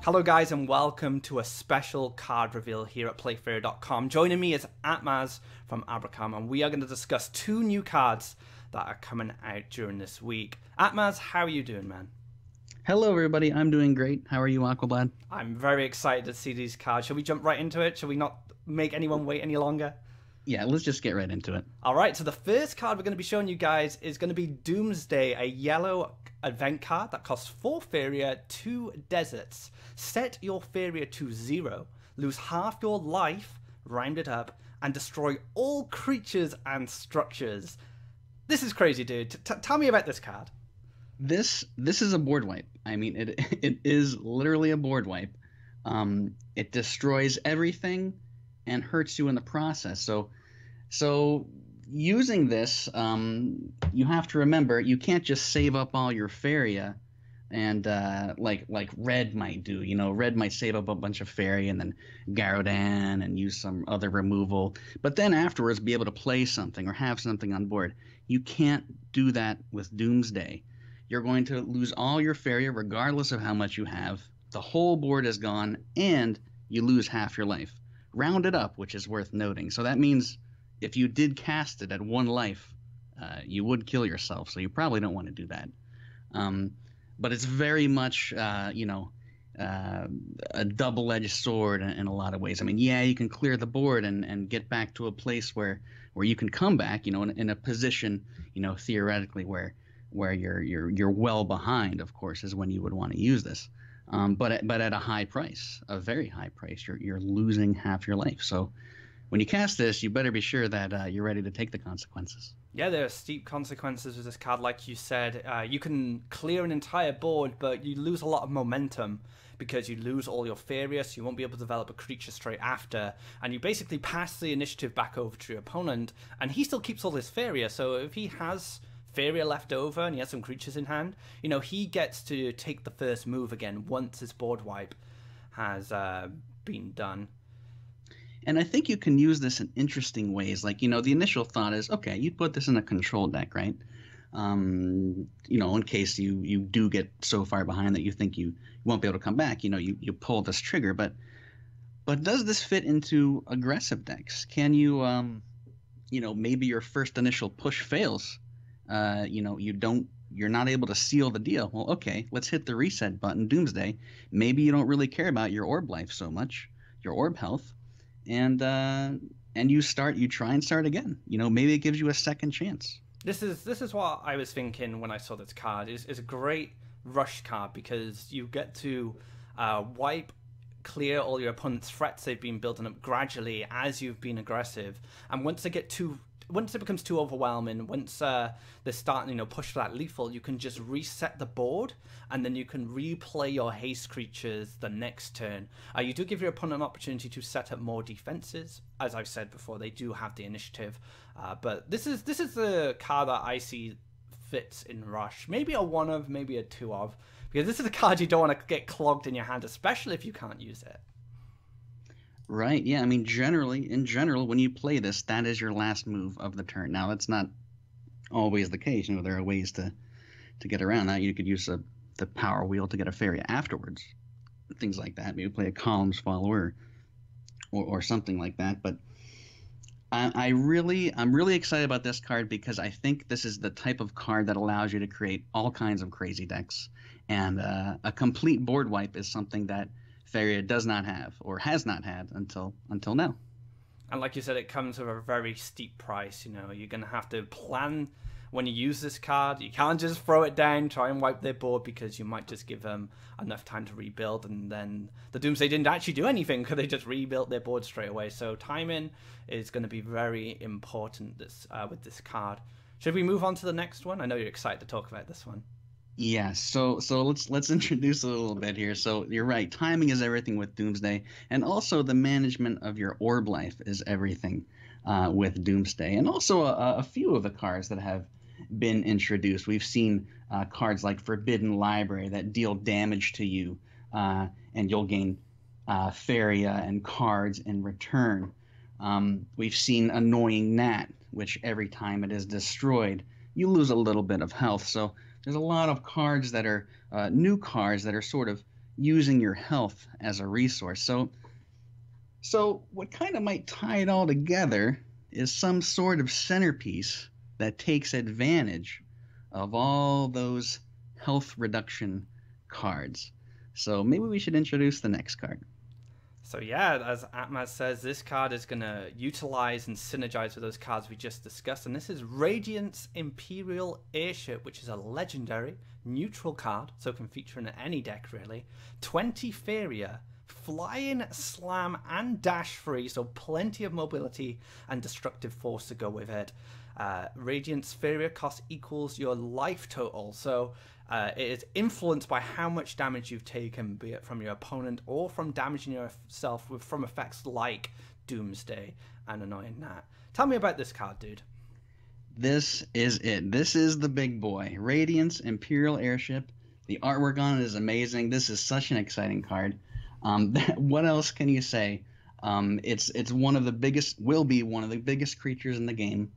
Hello guys and welcome to a special card reveal here at playfair.com. Joining me is Atmaz from Abracam, and we are going to discuss two new cards that are coming out during this week. Atmaz, how are you doing, man? Hello, everybody. I'm doing great. How are you, Aquablad? I'm very excited to see these cards. Shall we jump right into it? Shall we not make anyone wait any longer? Yeah, let's just get right into it. Alright, so the first card we're going to be showing you guys is going to be Doomsday, a yellow event card that costs 4 Faria, 2 Deserts. Set your Faria to 0, lose half your life, round it up, and destroy all creatures and structures. This is crazy, dude. Tell me about this card. This is a board wipe. I mean, it is literally a board wipe. It destroys everything and hurts you in the process. So using this, you have to remember you can't just save up all your Faria and like red might do. You know, red might save up a bunch of Faria and then Garodan and use some other removal, but then afterwards be able to play something or have something on board. You can't do that with Doomsday. You're going to lose all your Faria regardless of how much you have. The whole board is gone and you lose half your life. Round it up, which is worth noting. So that means if you did cast it at 1 life, you would kill yourself. So you probably don't want to do that. But it's very much, a double-edged sword in a lot of ways. I mean, yeah, you can clear the board and get back to a place where you can come back, in a position, theoretically where you're well behind, of course, is when you would want to use this. But at a high price, a very high price, you're losing half your life. So when you cast this, you better be sure that you're ready to take the consequences. Yeah, there are steep consequences with this card, like you said. You can clear an entire board, but you lose a lot of momentum because you lose all your Faria, so you won't be able to develop a creature straight after. And you basically pass the initiative back over to your opponent, and he still keeps all his Faria. So if he has Faria left over and he has some creatures in hand, he gets to take the first move again once his board wipe has been done. And I think you can use this in interesting ways. Like, the initial thought is, okay, you put this in a control deck, right? In case you do get so far behind that you think you won't be able to come back, you pull this trigger. But does this fit into aggressive decks? Can you, maybe your first initial push fails. You're not able to seal the deal. Well, okay, let's hit the reset button, Doomsday. Maybe you don't really care about your orb life so much, your orb health, and you try and start again. Maybe it gives you a second chance. This is what I was thinking when I saw this card. It's a great rush card because you get to clear all your opponent's threats they've been building up gradually as you've been aggressive, and once it becomes too overwhelming, once they're starting, push for that lethal, you can just reset the board, and then you can replay your haste creatures the next turn. You do give your opponent an opportunity to set up more defenses. As I've said before, they do have the initiative, but this is the card that I see fits in Rush. Maybe a 1 of, maybe a 2 of, because this is a card you don't want to get clogged in your hand, especially if you can't use it. Right, yeah, I mean, in general, when you play this, that is your last move of the turn. Now, that's not always the case. There are ways to get around that. You could use the power wheel to get a Faria afterwards, things like that. Maybe play a Columns Follower or something like that. But I'm really excited about this card because I think this is the type of card that allows you to create all kinds of crazy decks. And a complete board wipe is something that Faria does not have or has not had until now. And like you said, it comes with a very steep price. You're going to have to plan when you use this card. You can't just throw it down, try and wipe their board, because you might just give them enough time to rebuild, and then the Doomsday didn't actually do anything because they just rebuilt their board straight away. So timing is going to be very important with this card. Should we move on to the next one? I know you're excited to talk about this one. Yeah, so let's introduce a little bit here. So you're right, timing is everything with Doomsday, and also the management of your orb life is everything with Doomsday, and also a few of the cards that have been introduced. We've seen cards like Forbidden Library that deal damage to you, and you'll gain Faria and cards in return. We've seen Annoying Gnat, which every time it is destroyed, you lose a little bit of health. So there's a lot of cards that are new cards that are sort of using your health as a resource. So what kind of might tie it all together is some sort of centerpiece that takes advantage of all those health reduction cards. So maybe we should introduce the next card. So yeah, as Atmaz says, this card is going to utilize and synergize with those cards we just discussed, and this is Radiance Imperial Airship, which is a legendary neutral card, so it can feature in any deck really. 20 Faria, flying, slam, and dash free, so plenty of mobility and destructive force to go with it. Radiance Faria cost equals your life total, so it is influenced by how much damage you've taken, be it from your opponent or from damaging yourself from effects like Doomsday and Annoying Gnat. Tell me about this card, dude. This is it. This is the big boy. Radiance Imperial Airship. The artwork on it is amazing. This is such an exciting card. What else can you say? It's one of the biggest, will be one of the biggest creatures in the game.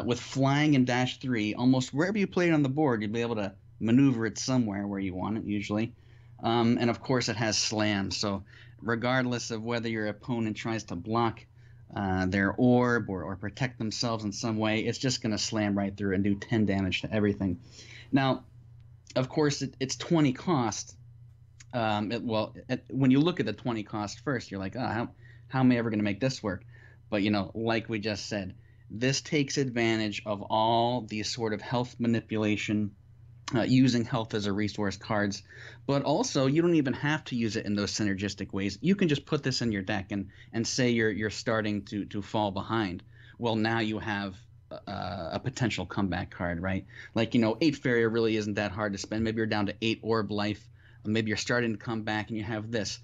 With flying and dash 3, almost wherever you play it on the board, you'll be able to maneuver it somewhere where you want it usually. And of course it has slam, so regardless of whether your opponent tries to block their orb or protect themselves in some way, it's just going to slam right through and do 10 damage to everything. Now, of course, it's 20 cost. When you look at the 20 cost first, you're like, how am I ever going to make this work? But, like we just said, this takes advantage of all these sort of health manipulation, using health as a resource cards, but also you don't even have to use it in those synergistic ways. You can just put this in your deck and say you're starting to fall behind. Well, now you have a potential comeback card, right? Like, 8 Faria really isn't that hard to spend. Maybe you're down to 8 orb life. Maybe you're starting to come back and you have this.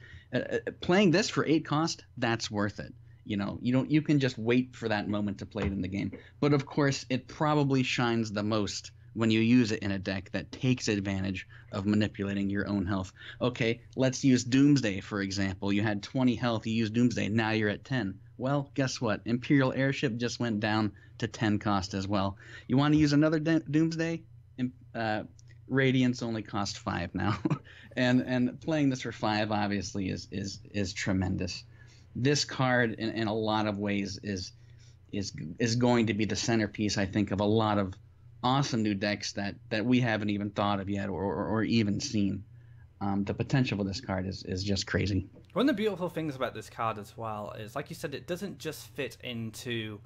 Playing this for 8 cost, that's worth it. You can just wait for that moment to play it in the game. But of course, it probably shines the most when you use it in a deck that takes advantage of manipulating your own health. Okay, let's use Doomsday, for example. You had 20 health, you used Doomsday, now you're at 10. Well, guess what? Imperial Airship just went down to 10 cost as well. You want to use another Doomsday? Radiance only cost 5 now. and playing this for 5 obviously is tremendous. This card in a lot of ways is going to be the centerpiece, I think, of a lot of awesome new decks that we haven't even thought of yet or even seen. The potential for this card is just crazy. One of the beautiful things about this card as well is, like you said, it doesn't just fit into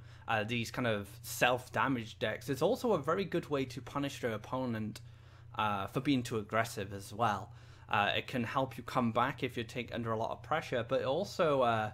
these kind of self-damage decks. It's also a very good way to punish your opponent for being too aggressive as well. It can help you come back if you take under a lot of pressure, but it also, I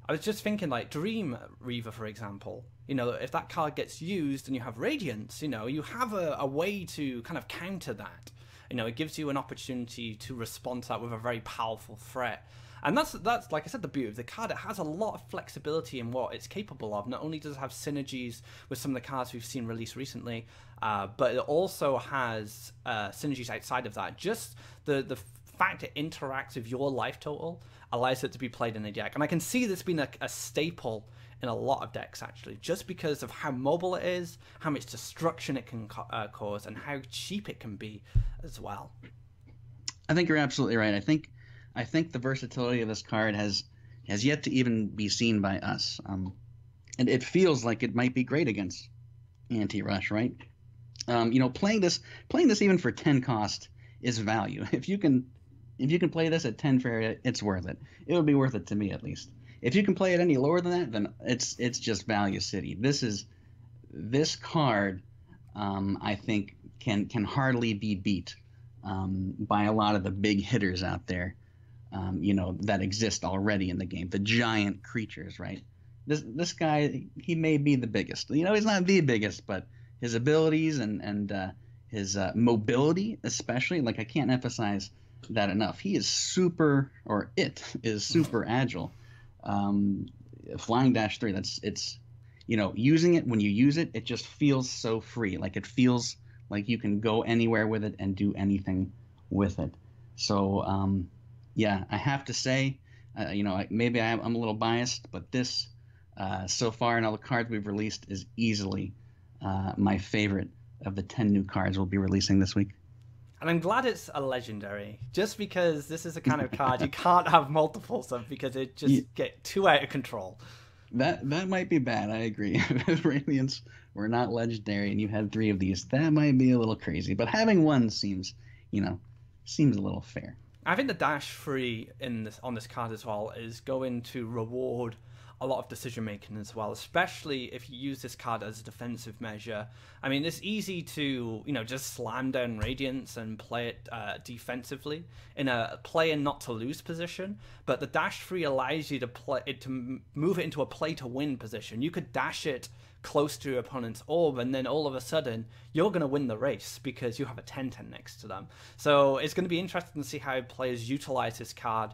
was just thinking, like Dream Reaver, for example. If that card gets used and you have Radiance, you have a way to kind of counter that. It gives you an opportunity to respond to that with a very powerful threat. And that's like I said, the beauty of the card. It has a lot of flexibility in what it's capable of. Not only does it have synergies with some of the cards we've seen released recently, but it also has synergies outside of that. Just the fact it interacts with your life total allows it to be played in a deck. And I can see this being a staple in a lot of decks, actually, just because of how mobile it is, how much destruction it can cause, and how cheap it can be as well. I think you're absolutely right. I think the versatility of this card has yet to even be seen by us. And it feels like it might be great against anti-rush, right? Playing this even for 10 cost is value. If you can play this at 10 Faria, it's worth it. It would be worth it to me, at least. If you can play it any lower than that, then it's just value city. This card, I think can hardly be beat by a lot of the big hitters out there, that exist already in the game. The giant creatures, right? This guy, he may be the biggest. He's not the biggest, but his abilities and his mobility, especially, like, I can't emphasize that enough. He is super agile. Flying dash 3, it's using it, when you use it, it just feels so free. Like, it feels like you can go anywhere with it and do anything with it. So yeah, I have to say, maybe I'm a little biased, but this so far in all the cards we've released is easily my favorite of the 10 new cards we'll be releasing this week. And I'm glad it's a legendary, just because this is a kind of card you can't have multiples of because it just get too out of control. That might be bad. I agree. If Radiants were not legendary and you had 3 of these, that might be a little crazy. But having 1 seems a little fair. I think the dash free on this card as well is going to reward a lot of decision making as well, especially if you use this card as a defensive measure. I mean, it's easy to just slam down Radiance and play it defensively in a play and not to lose position, but the dash free allows you to move it into a play to win position. You could dash it close to your opponent's orb, and then all of a sudden you're going to win the race because you have a 10/10 next to them. So it's going to be interesting to see how players utilize this card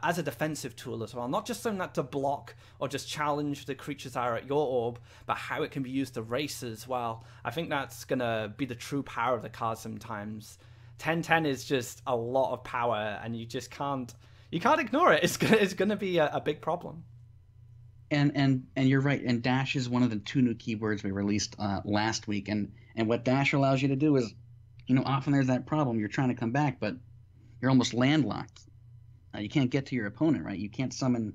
as a defensive tool as well, not just something that to block or just challenge the creatures that are at your orb, but how it can be used to race as well. I think that's going to be the true power of the card sometimes. 10/10 is just a lot of power, and you just can't ignore it. It's going to be a big problem. And you're right. And dash is one of the 2 new keywords we released last week. And what dash allows you to do is, often there's that problem. You're trying to come back, but you're almost landlocked. You can't get to your opponent, right? You can't summon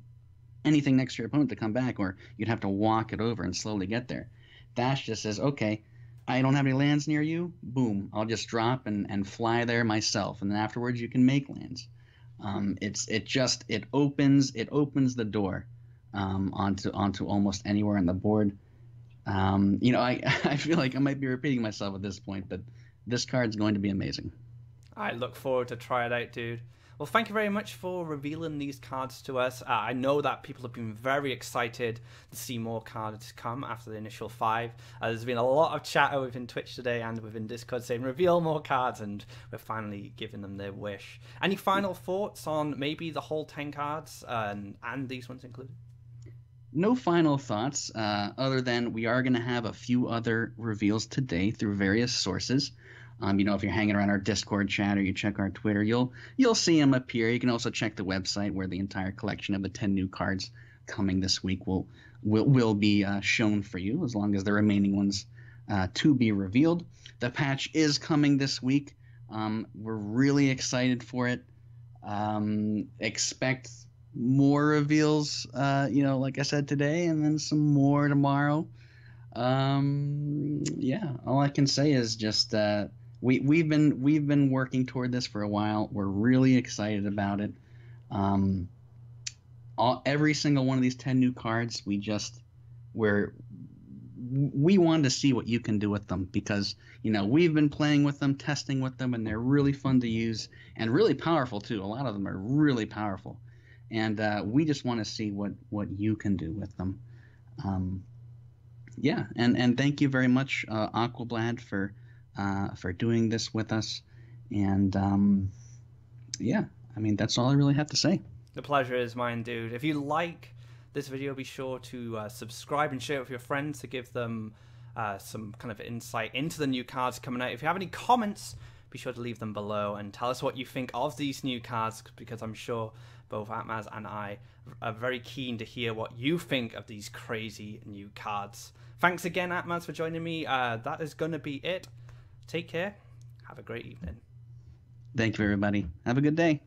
anything next to your opponent to come back, or you'd have to walk it over and slowly get there. Dash just says, okay, I don't have any lands near you. Boom, I'll just drop and fly there myself, and then afterwards you can make lands. It opens the door onto almost anywhere on the board. I feel like I might be repeating myself at this point, but this card's going to be amazing. I look forward to try it out, dude. Well, thank you very much for revealing these cards to us. I know that people have been very excited to see more cards come after the initial 5. There's been a lot of chatter within Twitch today and within Discord saying reveal more cards, and we're finally giving them their wish. Any final thoughts on maybe the whole 10 cards and these ones included? No final thoughts other than we are going to have a few other reveals today through various sources. If you're hanging around our Discord chat or you check our Twitter, you'll see them appear. You can also check the website where the entire collection of the 10 new cards coming this week will be shown for you, as long as the remaining ones to be revealed. The patch is coming this week. We're really excited for it. Expect more reveals, like I said today, and then some more tomorrow. All I can say is just we've been working toward this for a while. We're really excited about it. Every single one of these 10 new cards, we wanted to see what you can do with them, because we've been playing with them, testing with them, and they're really fun to use and really powerful too. A lot of them are really powerful, and we just want to see what you can do with them. And thank you very much, Aquablad, for doing this with us. And that's all I really have to say. The pleasure is mine, dude. If you like this video, be sure to subscribe and share it with your friends to give them some kind of insight into the new cards coming out. If you have any comments, be sure to leave them below and tell us what you think of these new cards, because I'm sure both Atmaz and I are very keen to hear what you think of these crazy new cards. Thanks again, Atmaz, for joining me. That is going to be it. Take care. Have a great evening. Thank you, everybody. Have a good day.